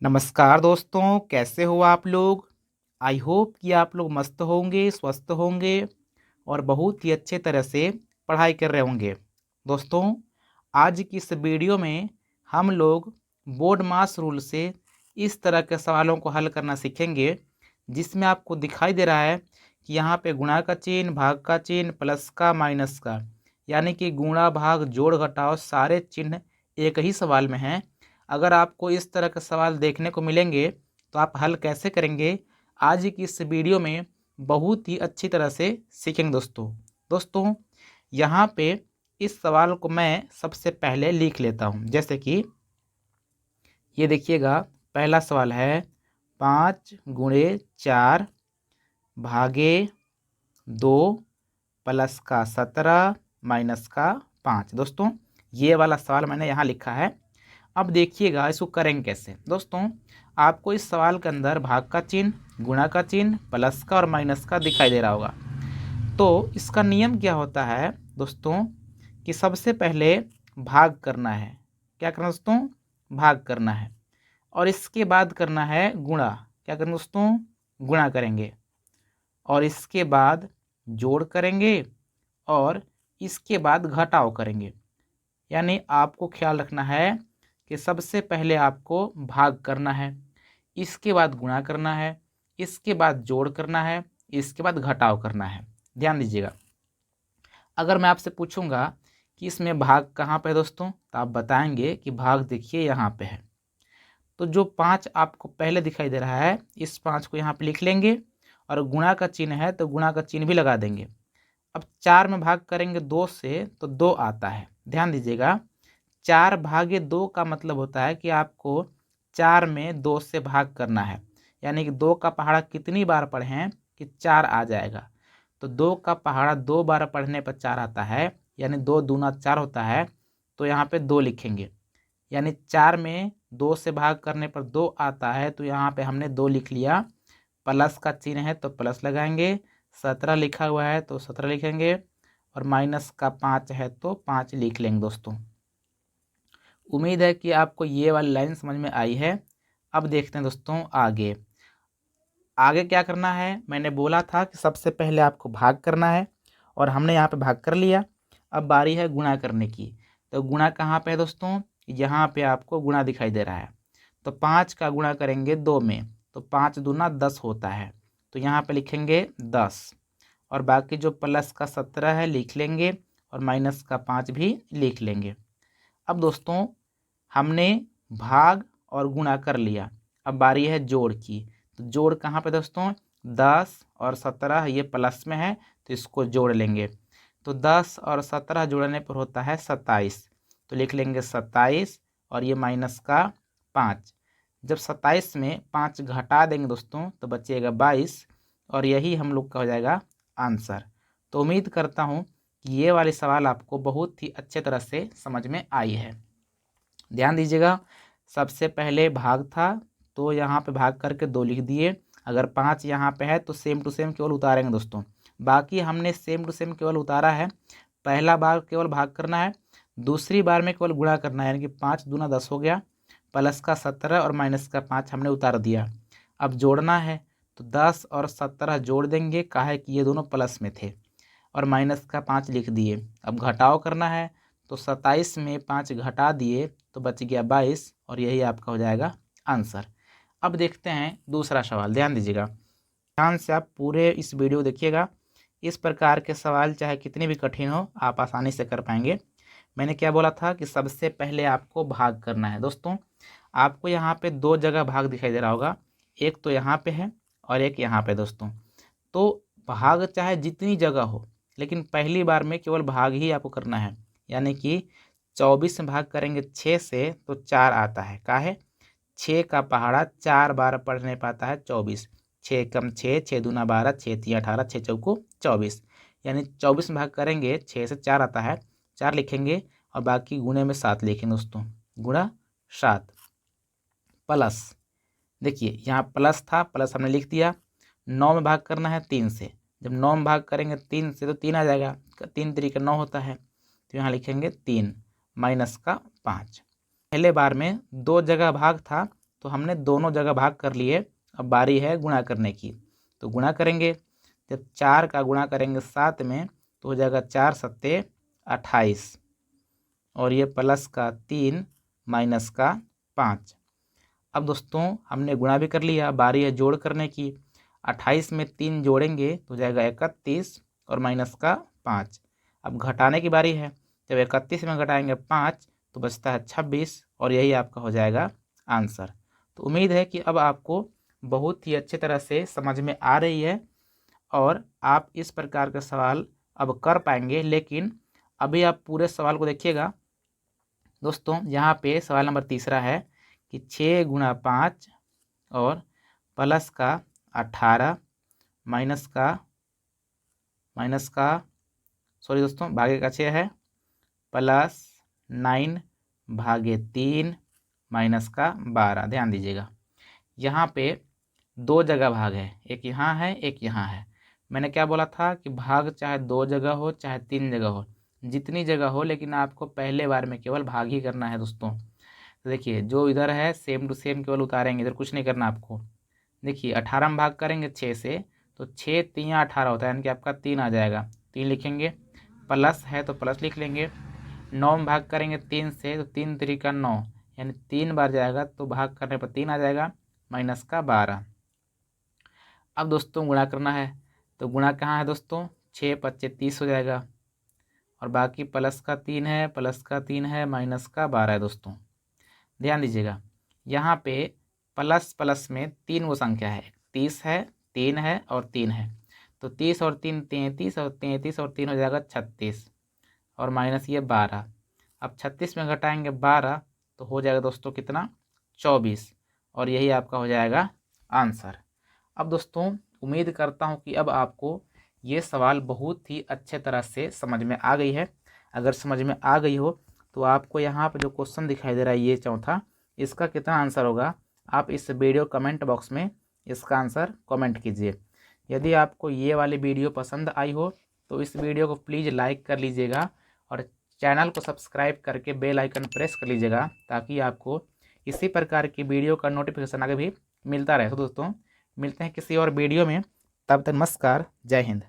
नमस्कार दोस्तों, कैसे हो आप लोग। आई होप कि आप लोग मस्त होंगे, स्वस्थ होंगे और बहुत ही अच्छे तरह से पढ़ाई कर रहे होंगे। दोस्तों, आज की इस वीडियो में हम लोग बोर्ड मास रूल से इस तरह के सवालों को हल करना सीखेंगे, जिसमें आपको दिखाई दे रहा है कि यहाँ पे गुणा का चिन्ह, भाग का चिन्ह, प्लस का, माइनस का, यानी कि गुणा भाग जोड़ घटाव सारे चिन्ह एक ही सवाल में हैं। अगर आपको इस तरह के सवाल देखने को मिलेंगे तो आप हल कैसे करेंगे, आज की इस वीडियो में बहुत ही अच्छी तरह से सीखेंगे। दोस्तों यहाँ पे इस सवाल को मैं सबसे पहले लिख लेता हूँ। जैसे कि ये देखिएगा, पहला सवाल है 5 × 4 भागे 2 प्लस का 17 माइनस का 5। दोस्तों ये वाला सवाल मैंने यहाँ लिखा है। अब देखिएगा इसको करेंगे कैसे। दोस्तों आपको इस सवाल के अंदर भाग का चिन्ह, गुणा का चिन्ह, प्लस का और माइनस का दिखाई दे रहा होगा। तो इसका नियम क्या होता है दोस्तों कि सबसे पहले भाग करना है। क्या करना दोस्तों? भाग करना है। और इसके बाद करना है गुणा। क्या करना दोस्तों? गुणा करेंगे। और इसके बाद जोड़ करेंगे और इसके बाद घटाव करेंगे। यानी आपको ख्याल रखना है कि सबसे पहले आपको भाग करना है, इसके बाद गुणा करना है, इसके बाद जोड़ करना है, इसके बाद घटाव करना है। ध्यान दीजिएगा। अगर मैं आपसे पूछूंगा कि इसमें भाग कहाँ पे है दोस्तों, तो आप बताएंगे कि भाग देखिए यहाँ पे है। तो जो 5 आपको पहले दिखाई दे रहा है, इस 5 को यहाँ पे लिख लेंगे और गुणा का चिन्ह है तो गुणा का चिन्ह भी लगा देंगे। अब 4 में भाग करेंगे 2 से तो 2 आता है। ध्यान दीजिएगा, 4 भागे 2 का मतलब होता है कि आपको 4 में 2 से भाग करना है। यानी कि 2 का पहाड़ा कितनी बार पढ़ें कि 4 आ जाएगा। तो 2 का पहाड़ा 2 बार पढ़ने पर 4 आता है, यानी 2 दूना 4 होता है। तो यहाँ पे 2 लिखेंगे, यानी 4 में 2 से भाग करने पर 2 आता है। तो यहाँ पे हमने 2 लिख लिया। प्लस का चिन्ह है तो प्लस लगाएंगे, 17 लिखा हुआ है तो 17 लिखेंगे और माइनस का 5 है तो 5 लिख लेंगे। दोस्तों उम्मीद है कि आपको ये वाली लाइन समझ में आई है। अब देखते हैं दोस्तों आगे आगे क्या करना है। मैंने बोला था कि सबसे पहले आपको भाग करना है और हमने यहाँ पे भाग कर लिया। अब बारी है गुणा करने की। तो गुणा कहाँ पे है दोस्तों? यहाँ पे आपको गुणा दिखाई दे रहा है। तो 5 का गुणा करेंगे 2 में तो 5 दूना 10 होता है। तो यहाँ पे लिखेंगे 10 और बाकी जो प्लस का 17 है लिख लेंगे और माइनस का 5 भी लिख लेंगे। अब दोस्तों हमने भाग और गुणा कर लिया। अब बारी है जोड़ की। तो जोड़ कहाँ पे दोस्तों? 10 और 17 ये प्लस में है तो इसको जोड़ लेंगे। तो 10 और 17 जोड़ने पर होता है 27। तो लिख लेंगे 27 और ये माइनस का 5। जब 27 में 5 घटा देंगे दोस्तों तो बचेगा 22 और यही हम लोग का हो जाएगा आंसर। तो उम्मीद करता हूँ कि ये वाले सवाल आपको बहुत ही अच्छे तरह से समझ में आई है। ध्यान दीजिएगा, सबसे पहले भाग था तो यहाँ पे भाग करके 2 लिख दिए। अगर 5 यहाँ पे है तो सेम टू सेम केवल उतारेंगे दोस्तों। बाकी हमने सेम टू सेम केवल उतारा है। पहला बार केवल भाग करना है, दूसरी बार में केवल गुणा करना है। यानी कि 5 दूना 10 हो गया, प्लस का 17 और माइनस का 5 हमने उतार दिया। अब जोड़ना है तो 10 और 17 जोड़ देंगे, काहे कि ये दोनों प्लस में थे, और माइनस का 5 लिख दिए। अब घटाव करना है तो 27 में 5 घटा दिए तो बच गया 22 और यही आपका हो जाएगा आंसर। अब देखते हैं दूसरा सवाल। ध्यान दीजिएगा, ध्यान से आप पूरे इस वीडियो देखिएगा। इस प्रकार के सवाल चाहे कितने भी कठिन हो आप आसानी से कर पाएंगे। मैंने क्या बोला था कि सबसे पहले आपको भाग करना है। दोस्तों आपको यहाँ पे 2 जगह भाग दिखाई दे रहा होगा, एक तो यहाँ पे है और एक यहाँ पे। दोस्तों तो भाग चाहे जितनी जगह हो, लेकिन पहली बार में केवल भाग ही आपको करना है। यानी कि 24 में भाग करेंगे 6 से तो 4 आता है। काहे? 6 का पहाड़ा 4 बार पढ़ने पाता है 24। 6 कम 6, 6 दूना 12, 6 तिया 18, 6 चौको 24। यानी 24 में भाग करेंगे 6 से 4 आता है, 4 लिखेंगे और बाकी गुणे में 7 लिखेंगे। दोस्तों गुणा 7 प्लस, देखिए यहाँ प्लस था, प्लस हमने लिख दिया। 9 में भाग करना है 3 से। जब 9 में भाग करेंगे 3 से तो 3 आ जाएगा, 3 तरीके 9 होता है। तो यहाँ लिखेंगे 3 माइनस का 5। पहले बार में 2 जगह भाग था तो हमने दोनों जगह भाग कर लिए, अब बारी है गुणा करने की। तो गुणा करेंगे, जब 4 का गुणा करेंगे 7 में तो हो जाएगा 4 सत्ते 28, और ये प्लस का 3 माइनस का 5। अब दोस्तों हमने गुणा भी कर लिया, बारी है जोड़ करने की। 28 में 3 जोड़ेंगे तो हो जाएगा 31 और माइनस का 5। अब घटाने की बारी है, जब 31 में घटाएंगे 5 तो बचता है 26, और यही आपका हो जाएगा आंसर। तो उम्मीद है कि अब आपको बहुत ही अच्छी तरह से समझ में आ रही है और आप इस प्रकार के सवाल अब कर पाएंगे। लेकिन अभी आप पूरे सवाल को देखिएगा दोस्तों। यहाँ पे सवाल नंबर तीसरा है कि 6 गुणा 5 और प्लस का 18 माइनस का सॉरी दोस्तों भागे का 6 है, प्लस 9 भागे 3 माइनस का 12। ध्यान दीजिएगा यहाँ पे दो जगह भाग है, एक यहाँ है एक यहाँ है। मैंने क्या बोला था कि भाग चाहे 2 जगह हो चाहे 3 जगह हो, जितनी जगह हो, लेकिन आपको पहले बार में केवल भाग ही करना है दोस्तों। तो देखिए जो इधर है सेम टू सेम केवल उतारेंगे, इधर कुछ नहीं करना आपको। देखिए 18 में भाग करेंगे 6 से तो 6 3 18 होता है, यानी कि आपका 3 आ जाएगा, 3 लिखेंगे। प्लस है तो प्लस लिख लेंगे। 9 में भाग करेंगे 3 से तो 3 3 का 9, यानी 3 बार जाएगा तो भाग करने पर 3 आ जाएगा, माइनस का 12। अब दोस्तों गुणा करना है, तो गुणा कहाँ है दोस्तों, 6 पच्चे 30 हो जाएगा, और बाकी प्लस का 3 है, प्लस का 3 है, माइनस का 12 है दोस्तों। ध्यान दीजिएगा यहाँ पे प्लस प्लस में 3 वो संख्या है, 30 है, 3 है और 3 है। तो 30 और 3 33, और 33 और 3 हो जाएगा 36, और माइनस ये 12। अब 36 में घटाएंगे 12 तो हो जाएगा दोस्तों कितना, 24, और यही आपका हो जाएगा आंसर। अब दोस्तों उम्मीद करता हूँ कि अब आपको ये सवाल बहुत ही अच्छे तरह से समझ में आ गई है। अगर समझ में आ गई हो तो आपको यहाँ पर जो क्वेश्चन दिखाई दे रहा है ये चौथा, इसका कितना आंसर होगा आप इस वीडियो कमेंट बॉक्स में इसका आंसर कमेंट कीजिए। यदि आपको ये वाली वीडियो पसंद आई हो तो इस वीडियो को प्लीज़ लाइक कर लीजिएगा, और चैनल को सब्सक्राइब करके बेल आइकन प्रेस कर लीजिएगा, ताकि आपको इसी प्रकार की वीडियो का नोटिफिकेशन आगे भी मिलता रहे। तो दोस्तों मिलते हैं किसी और वीडियो में, तब तक नमस्कार, जय हिंद।